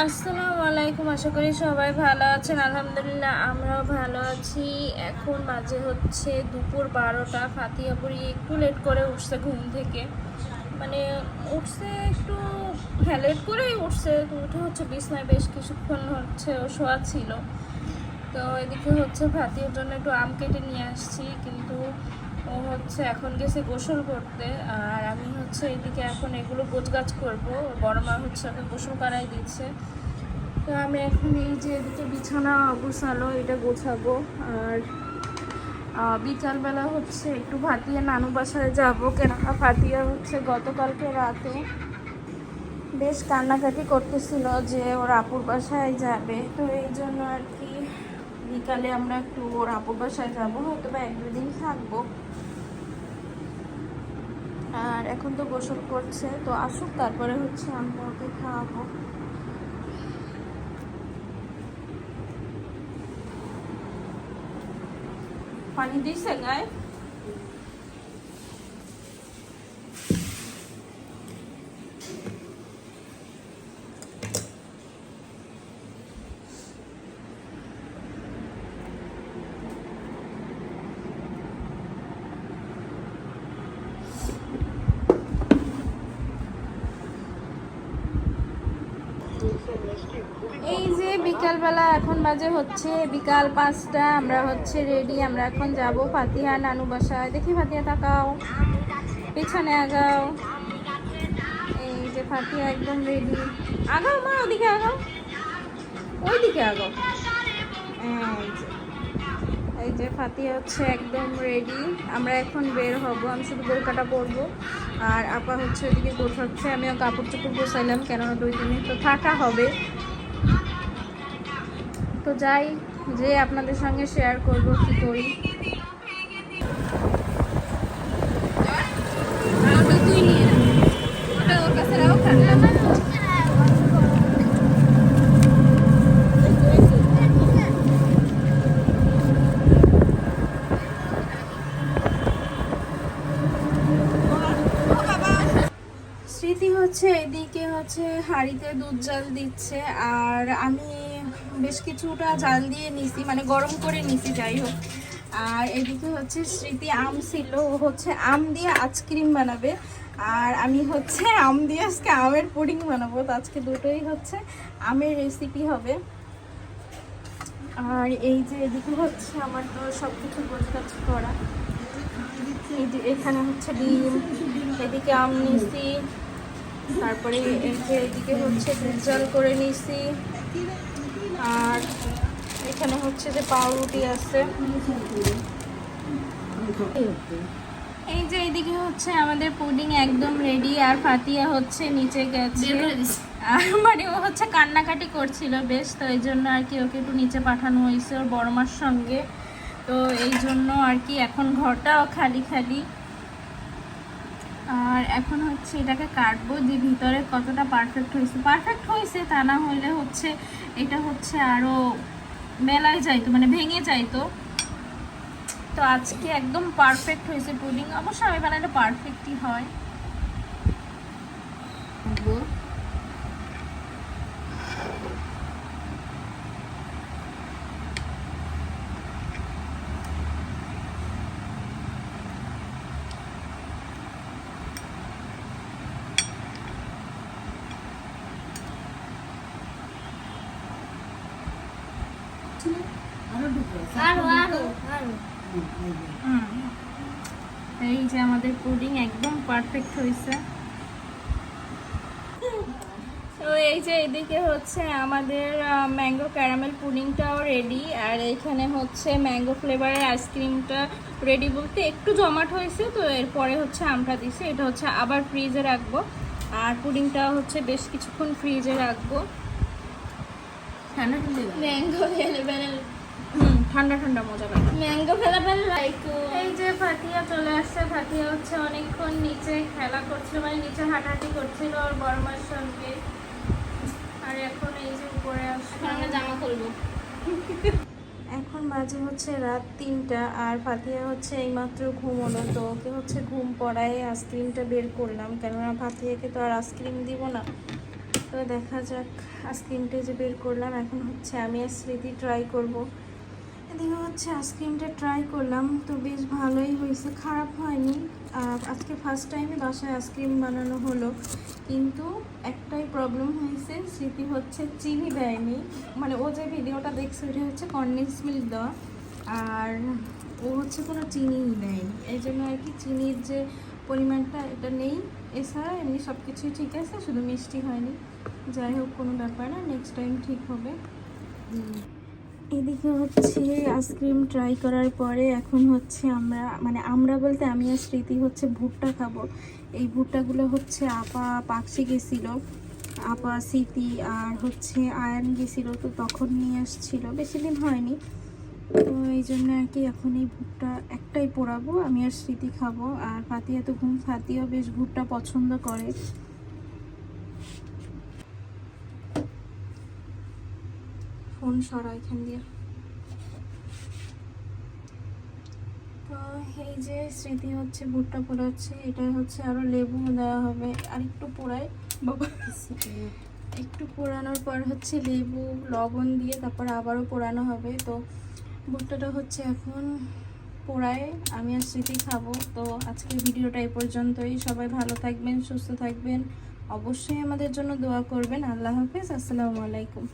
আসসালামু আলাইকুম। আশা করি সবাই ভালো আছেন। আলহামদুলিল্লাহ আমরাও ভালো আছি। এখন বাজে হচ্ছে দুপুর 12টা। ফাতিহাপুরি একটু লেট করে উঠছে ঘুম থেকে, মানে উঠছে একটু, হ্যাঁ লেট করেই উঠছে। উঠে হচ্ছে বিছনায় বেশ কিছুক্ষণ হচ্ছে ও শোয়া ছিল। তো এদিকে হচ্ছে ফাতিহার জন্য একটু আম কেটে নিয়ে আসছি, কিন্তু ও হচ্ছে এখন গেছে গোসল করতে। আর আমি হচ্ছে এদিকে এখন এগুলো গোছগাছ করবো। বড় মা হচ্ছে ওকে গোসল করাই দিচ্ছে। তো আমি এখন এই যে এদিকে বিছানা গোছালো, এটা গোছাবো। আর বিকালবেলা হচ্ছে একটু ফাতিয়া নানু বাসায় যাবো, কেননা ফাতিয়া হচ্ছে গতকালকে রাতে বেশ কান্নাকাটি করতেছিল যে ওর আপুর বাসায় যাবে। তো এই জন্য আর কি বিকালে আমরা একটু ওর আপুর বাসায় যাবো, হয়তো বা 1-2 দিন থাকবো। আর এখন তো গোসল করছে, তো আসুক তারপরে হচ্ছে আমরা ওকে খাওয়াবো। পানি দিছে গায়ে? এই যে বিকালবেলা এখন বাজে হচ্ছে বিকাল 5টা। আমরা হচ্ছে রেডি, আমরা এখন যাব ফাতিহা নানু বাসায়। দেখি ফাতিহা তাকাও, পেছনে আগাও। এই যে ফাতিহা একদম রেডি। আগাও মা, ওদিকে আগাও, ওইদিকে আগাও। এই যে ফাতিহা হচ্ছে একদম রেডি। আমরা এখন বের হব, আমি শুধু বোরকাটা পরবো। আর আপা হচ্ছে ওইদিকে গোছাচ্ছে, আমিও কাপড় চোপড় গোছাইলাম, কেননা 2-3 দিন তো থাকা হবে। তো যাই, যে আপনাদের সঙ্গে শেয়ার করব কি করি। স্মৃতি হচ্ছে এদিকে হচ্ছে হাঁড়িতে দুধ জাল দিচ্ছে, আর আমি বেশ কিছুটা জাল দিয়ে নিছি, মানে গরম করে নিছি, যাই হোক। আর এদিকে হচ্ছে স্মৃতি আম ছিল, ও হচ্ছে আম দিয়ে আইসক্রিম বানাবে। আর আমি হচ্ছে আম দিয়ে আজকে আমের পুডিং বানাবো। তো আজকে দুটোই হচ্ছে আমের রেসিপি হবে। আর এই যে এদিকে হচ্ছে আমার তো সব কিছু গোছগাছ করা। এই যে এখানে হচ্ছে ডিম, এদিকে আম নিছি, তারপরে এই যে এদিকে হচ্ছে দুধ জাল করে নিছি। আর এখানে হচ্ছে যে পাউরুটি আছে। এই যে এইদিকে হচ্ছে আমাদের পুডিং একদম রেডি। আর ফাতিয়া হচ্ছে নিচে গেছে, আর মানে ও হচ্ছে কান্নাকাটি করছিল বেশ, তো এই জন্য আর কি ওকে একটু নিচে পাঠানো হয়েছে ওর বড় মার সঙ্গে। তো এই জন্য আর কি এখন ঘরটাও খালি খালি। আর এখন হচ্ছে এটাকে কাটবো, যে ভিতরে কতটা পারফেক্ট হয়েছে তা না হলে হচ্ছে এটা হচ্ছে আরো মেলায় যাইতো, মানে ভেঙে যাইতো। তো আজকে একদম পারফেক্ট হয়েছে পুডিং। অবশ্য আমি বানালে পারফেক্টই হয়। এই যে আমাদের পুডিং একদম পারফেক্ট হয়েছে। তো এই যে এদিকে হচ্ছে আমাদের ম্যাঙ্গো ক্যারামেল পুডিংটাও রেডি। আর এখানে হচ্ছে ম্যাঙ্গো ফ্লেভারের আইসক্রিমটা রেডি, বলতে একটু জমাট হয়েছে, তো এরপরে হচ্ছে আমটা দিছে। এটা হচ্ছে আবার ফ্রিজে রাখবো। আর পুডিংটা হচ্ছে বেশ কিছুক্ষণ ফ্রিজে রাখবো। ম্যাঙ্গো ফ্লেভারের ঠান্ডা ঠান্ডা মজা লাগে ম্যাঙ্গো ফ্লেভার লাইক। এই যে ফাতিয়া চলে আসছে। ফাতিয়া হচ্ছে অনেকক্ষণ নিচে খেলা করছিল, মানে নিচে হাঁটাহাঁটি করছিল ওর বড় মার সঙ্গে। আর এখন এই যে উপরে আসছে, আমরা জামা খুলবো। এখন বাজে হচ্ছে রাত 3টা। আর ফাতিয়া হচ্ছে এইমাত্র ঘুমোলো, তো ওকে হচ্ছে ঘুম পড়ায় আইসক্রিমটা বের করলাম, কেননা ফাতিয়াকে তো আর আইসক্রিম দিব না। তো দেখা যাক। আইসক্রিমটা যে বের করলাম, এখন হচ্ছে আমি আর স্মৃতি ট্রাই করব। এদিকে হচ্ছে আইসক্রিমটা ট্রাই করলাম, তো বেশ ভালোই হয়েছে, খারাপ হয়নি। আজকে ফার্স্ট টাইমে বাসায় আইসক্রিম বানানো হলো, কিন্তু একটাই প্রবলেম হয়েছে, স্মৃতি হচ্ছে চিনি দেয়নি। মানে ও যে ভিডিওটা দেখছে ওটা হচ্ছে কনডেন্স মিল্ক দেওয়া, আর ও হচ্ছে কোনো চিনিই দেয়নি। এই জন্য আর কি চিনির যে পরিমাণটা এটা নেই। এছাড়া এমনি সব কিছুই ঠিক আছে, শুধু মিষ্টি হয়নি। যাই হোক, কোনো ব্যাপার না, নেক্সট টাইম ঠিক হবে। এদিকে হচ্ছে আইসক্রিম ট্রাই করার পরে এখন হচ্ছে আমরা বলতে আমি আর স্মৃতি হচ্ছে ভুট্টা খাবো। এই ভুট্টাগুলো হচ্ছে আপা পাকশি গেছিলো, আপা স্মৃতি আর হচ্ছে আয়ান গেছিলো, তো তখন নিয়ে আসছিলো, বেশি দিন হয়নি। তো এই জন্য আর কি এখন এই ভুট্টা একটাই পোড়াবো, আমি আর স্মৃতি খাবো। আর ফাতিয়া তো ফাতিয়াও বেশ ভুট্টা পছন্দ করে। ফোন সরা এখান দিয়ে। তো এই যে স্মৃতি হচ্ছে ভুট্টা পোড়াচ্ছে, এটা হচ্ছে আরো লেবু দেওয়া হবে, আর একটু পোড়াই বাবা। একটু পোড়ানোর পর হচ্ছে লেবু লবণ দিয়ে তারপর আবারও পোড়ানো হবে। তো ভুট্টাটা হচ্ছে এখন পোড়ায়, আমি আর স্মৃতি খাবো। তো আজকের ভিডিওটা এই পর্যন্তই। সবাই ভালো থাকবেন, সুস্থ থাকবেন, অবশ্যই আমাদের জন্য দোয়া করবেন। আল্লাহ হাফেজ, আসসালামু আলাইকুম।